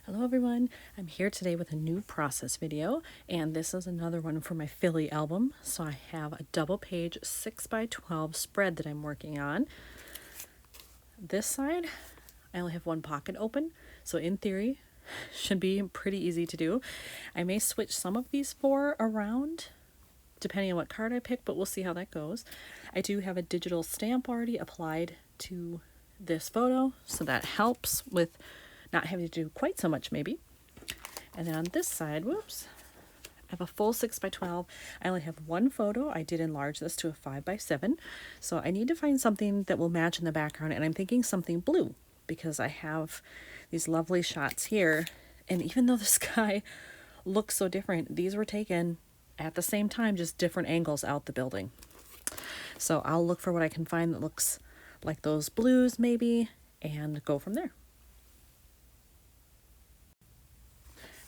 Hello everyone, I'm here today with a new process video, and this is another one for my Philly album. So I have a double page 6x12 spread that I'm working on. This side, I only have one pocket open, so in theory, should be pretty easy to do. I may switch some of these four around, depending on what card I pick, but we'll see how that goes. I do have a digital stamp already applied to this photo, so that helps with not having to do quite so much maybe. And then on this side, whoops, I have a full 6x12. I only have one photo. I did enlarge this to a 5x7. So I need to find something that will match in the background, and I'm thinking something blue because I have these lovely shots here. And even though the sky looks so different, these were taken at the same time, just different angles out the building. So I'll look for what I can find that looks like those blues maybe and go from there.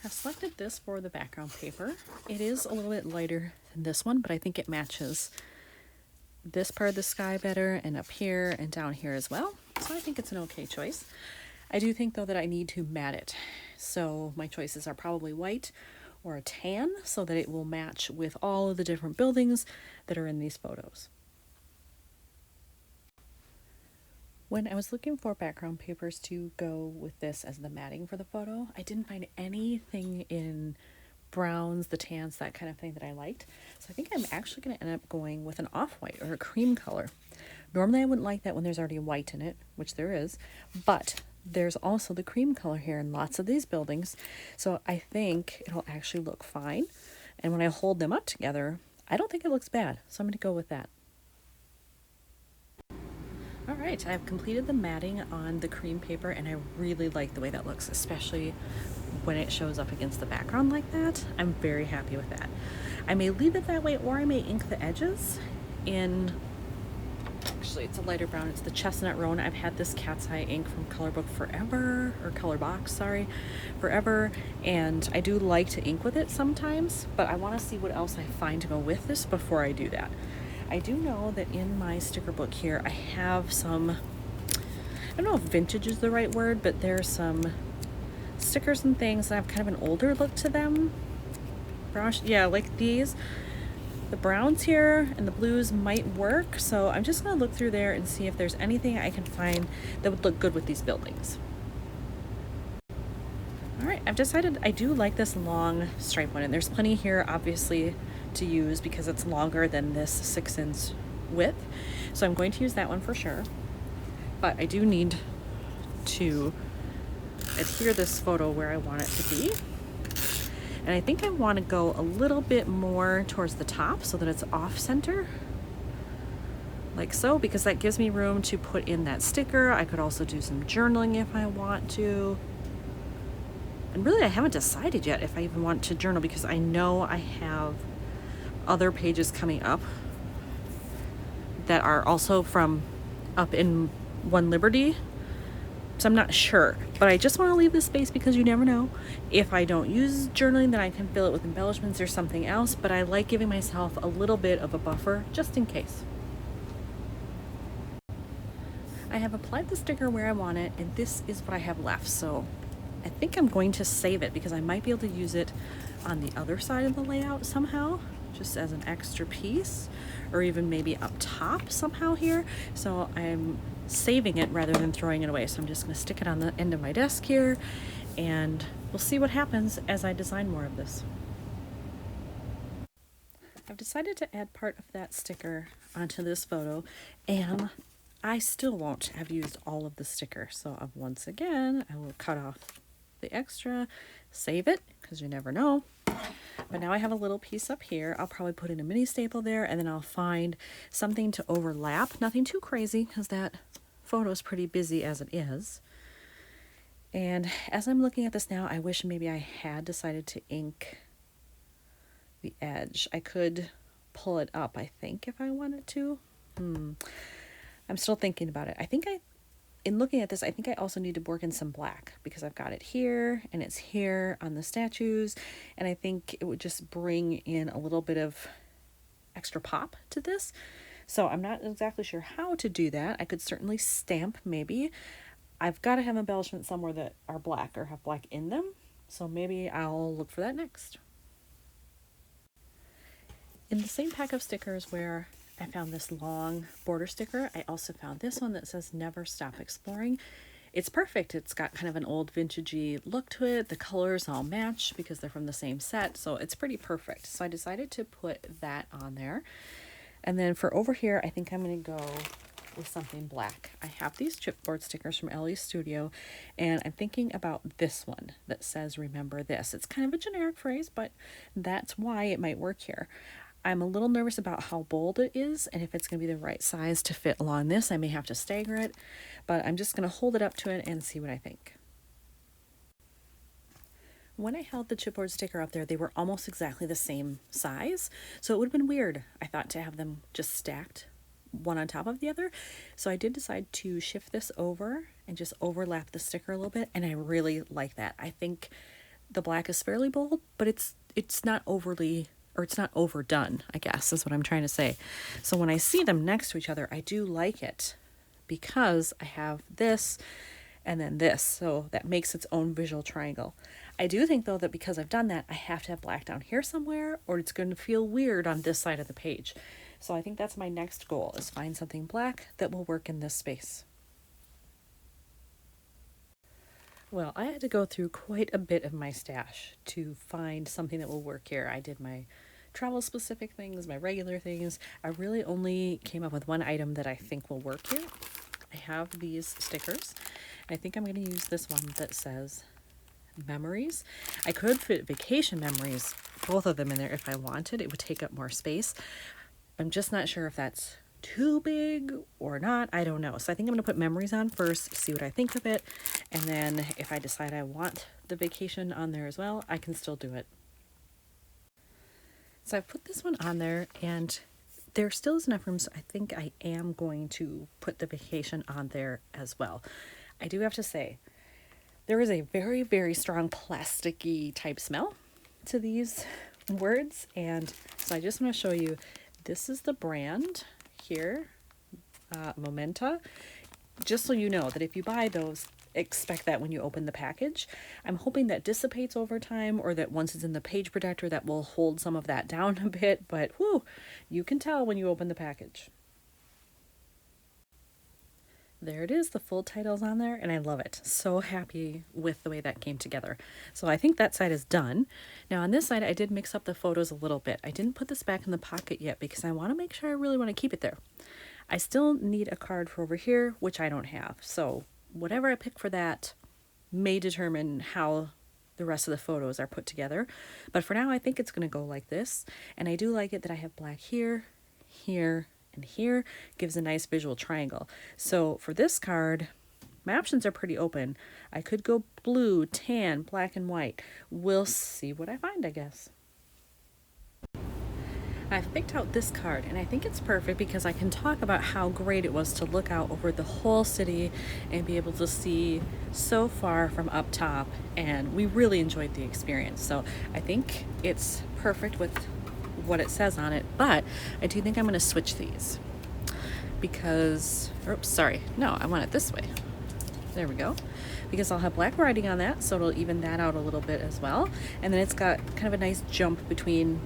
I've selected this for the background paper. It is a little bit lighter than this one, but I think it matches this part of the sky better, and up here and down here as well. So I think it's an okay choice. I do think though that I need to matte it. So my choices are probably white or a tan so that it will match with all of the different buildings that are in these photos. When I was looking for background papers to go with this as the matting for the photo, I didn't find anything in browns, the tans, that kind of thing that I liked. So I think I'm actually going to end up going with an off-white or a cream color. Normally I wouldn't like that when there's already white in it, which there is, but there's also the cream color here in lots of these buildings. So I think it'll actually look fine. And when I hold them up together, I don't think it looks bad. So I'm going to go with that. All right, I've completed the matting on the cream paper, and I really like the way that looks, especially when it shows up against the background like that. I'm very happy with that. I may leave it that way, or I may ink the edges in, actually it's a lighter brown, it's the Chestnut Roan. I've had this cat's eye ink from Color Book forever, or Color Box, sorry, forever, and I do like to ink with it sometimes, but I want to see what else I find to go with this before I do that. I do know that in my sticker book here, I have some, I don't know if vintage is the right word, but there's some stickers and things that have kind of an older look to them. Brown, yeah, like these. The browns here and the blues might work, so I'm just going to look through there and see if there's anything I can find that would look good with these buildings. All right, I've decided I do like this long stripe one, and there's plenty here, obviously, to use because it's longer than this 6-inch width. So I'm going to use that one for sure. But I do need to adhere this photo where I want it to be. And I think I want to go a little bit more towards the top so that it's off center. Like so, because that gives me room to put in that sticker. I could also do some journaling if I want to. And really, I haven't decided yet if I even want to journal because I know I have other pages coming up that are also from up in One Liberty. So I'm not sure, but I just want to leave this space because you never know. If I don't use journaling, then I can fill it with embellishments or something else, but I like giving myself a little bit of a buffer just in case. I have applied the sticker where I want it, and this is what I have left. So I think I'm going to save it because I might be able to use it on the other side of the layout somehow, just as an extra piece, or even maybe up top somehow here. So I'm saving it rather than throwing it away. So I'm just going to stick it on the end of my desk here, and we'll see what happens as I design more of this. I've decided to add part of that sticker onto this photo, and I still won't have used all of the sticker. So once again, I will cut off the extra, save it, because you never know. But now I have a little piece up here. I'll probably put in a mini staple there, and then I'll find something to overlap. Nothing too crazy, because that photo is pretty busy as it is. And as I'm looking at this now, I wish maybe I had decided to ink the edge. I could pull it up, I think, if I wanted to. I'm still thinking about it. In looking at this, I think I also need to work in some black because I've got it here and it's here on the statues, and I think it would just bring in a little bit of extra pop to this. So I'm not exactly sure how to do that. I could certainly stamp maybe. I've got to have embellishments somewhere that are black or have black in them. So maybe I'll look for that next. In the same pack of stickers where I found this long border sticker, I also found this one that says Never Stop Exploring. It's perfect. It's got kind of an old vintagey look to it. The colors all match because they're from the same set, so it's pretty perfect. So I decided to put that on there. And then for over here, I think I'm going to go with something black. I have these chipboard stickers from Ellie's Studio, and I'm thinking about this one that says Remember This. It's kind of a generic phrase, but that's why it might work here. I'm a little nervous about how bold it is and if it's going to be the right size to fit along this. I may have to stagger it, but I'm just going to hold it up to it and see what I think. When I held the chipboard sticker up there, they were almost exactly the same size, so it would have been weird, I thought, to have them just stacked one on top of the other. So I did decide to shift this over and just overlap the sticker a little bit, and I really like that. I think the black is fairly bold, but it's not overly, or it's not overdone, I guess is what I'm trying to say. So when I see them next to each other, I do like it because I have this and then this, so that makes its own visual triangle. I do think though that because I've done that, I have to have black down here somewhere, or it's going to feel weird on this side of the page. So I think that's my next goal, is find something black that will work in this space. Well, I had to go through quite a bit of my stash to find something that will work here. I did my travel specific things, my regular things. I really only came up with one item that I think will work here. I have these stickers. I think I'm going to use this one that says Memories. I could fit Vacation Memories, both of them in there if I wanted. It would take up more space. I'm just not sure if that's too big or not. I don't know. So I think I'm going to put Memories on first, see what I think of it. And then if I decide I want the Vacation on there as well, I can still do it. So I put this one on there, and there still is enough room, so I think I am going to put the Vacation on there as well. I do have to say, there is a very, very strong plasticky type smell to these words, and so I just want to show you, this is the brand here, Momenta. Just so you know that if you buy those, expect that when you open the package. I'm hoping that dissipates over time, or that once it's in the page protector that will hold some of that down a bit, but whew, you can tell when you open the package. There it is, the full title's on there, and I love it. So happy with the way that came together. So I think that side is done. Now on this side, I did mix up the photos a little bit. I didn't put this back in the pocket yet because I want to make sure I really want to keep it there. I still need a card for over here, which I don't have. So whatever I pick for that may determine how the rest of the photos are put together. But for now, I think it's going to go like this. And I do like it that I have black here, here, and here. Gives a nice visual triangle. So for this card, my options are pretty open. I could go blue, tan, black, and white. We'll see what I find, I guess. I've picked out this card, and I think it's perfect because I can talk about how great it was to look out over the whole city and be able to see so far from up top, and we really enjoyed the experience. So I think it's perfect with what it says on it, but I do think I'm going to switch these because, oops, sorry, no, I want it this way. There we go. Because I'll have black writing on that, so it'll even that out a little bit as well. And then it's got kind of a nice jump between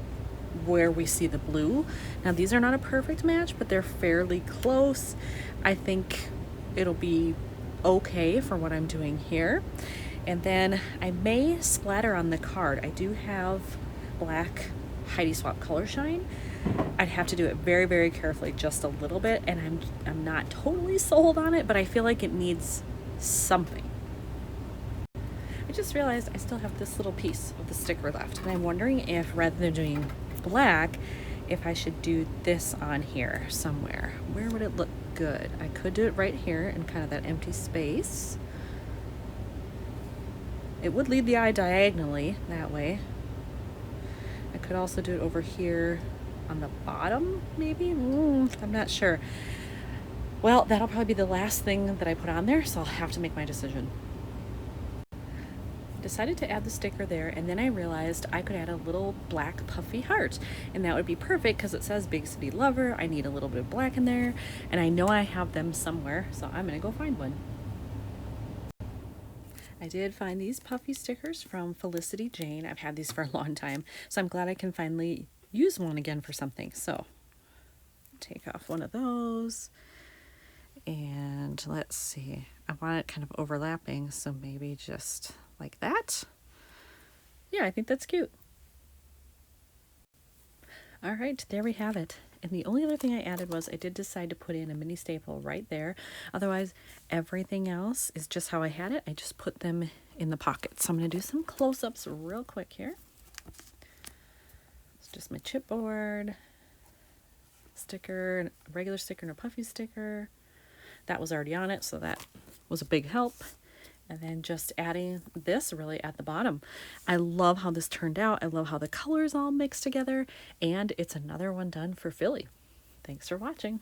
where we see the blue. Now these are not a perfect match, but they're fairly close. I think it'll be okay for what I'm doing here. And then I may splatter on the card. I do have black Heidi Swap Color Shine. I'd have to do it very, very carefully, just a little bit, and I'm not totally sold on it, but I feel like it needs something. I just realized I still have this little piece of the sticker left, and I'm wondering if, rather than doing black, if I should do this on here somewhere. Where would it look good? I could do it right here in kind of that empty space. It would lead the eye diagonally that way. I could also do it over here on the bottom, maybe? I'm not sure. Well, that'll probably be the last thing that I put on there, so I'll have to make my decision. Decided to add the sticker there, and then I realized I could add a little black puffy heart, and that would be perfect because it says Big City Lover. I need a little bit of black in there, and I know I have them somewhere, so I'm gonna go find one. I did find these puffy stickers from Felicity Jane. I've had these for a long time, so I'm glad I can finally use one again for something. So take off one of those, and let's see, I want it kind of overlapping, so maybe just like that. Yeah, I think that's cute. All right, there we have it. And the only other thing I added was I did decide to put in a mini staple right there. Otherwise, everything else is just how I had it. I just put them in the pocket. So I'm going to do some close-ups real quick here. It's just my chipboard sticker, a regular sticker and a puffy sticker. That was already on it, so that was a big help. And then just adding this really at the bottom. I love how this turned out. I love how the colors all mixed together. And it's another one done for Philly. Thanks for watching.